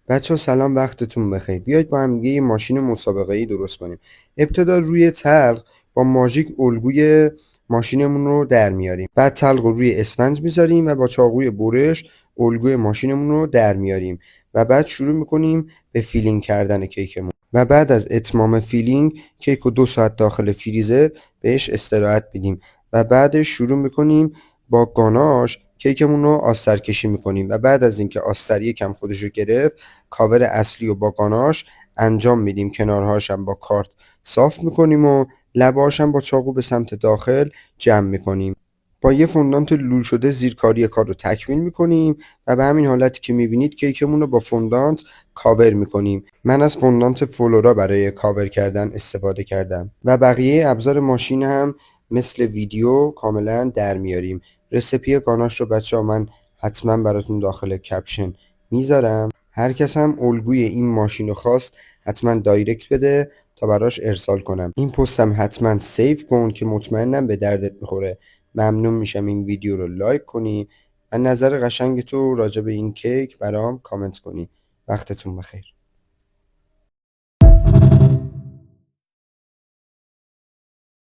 بچه‌ها سلام، وقتتون بخیر. بیاید با هم یه ماشین مسابقه‌ای درست کنیم. ابتدا روی تلق با ماژیک الگوی ماشینمون رو در میاریم. بعد تلق رو روی اسفنج میذاریم و با چاقوی برش الگوی ماشینمون رو در میاریم و بعد شروع میکنیم به فیلینگ کردن کیکمون. و بعد از اتمام فیلینگ کیک رو 2 ساعت داخل فریزر بهش استراحت میدیم و بعدش شروع میکنیم با گاناش کیکمون رو آستر کشی میکنیم و بعد از اینکه آستر یکم خودش رو گرفت کاور اصلی و با گاناش انجام میدیم. کنارهاش هم با کارت صاف میکنیم و لبهاش هم با چاقو به سمت داخل جمع میکنیم. با یه فوندانت لول شده زیرکاری کار رو تکمیل میکنیم و به همین حالتی که میبینید کیکمون رو با فوندانت کاور میکنیم. من از فوندانت فلورا برای کاور کردن استفاده کردم و بقیه ابزار ماشین هم مثل ویدیو کاملا در میاریم. رسیپی گاناش رو بچه ها من حتما براتون داخل کپشن میذارم. هر کس هم الگوی این ماشین رو خواست حتما دایرکت بده تا براش ارسال کنم. این پستم حتما سیو کن که مطمئنم به دردت میخوره. ممنون میشم این ویدیو رو لایک کنی و نظر قشنگ تو راجع به این کیک برام کامنت کنی. وقتتون بخیر.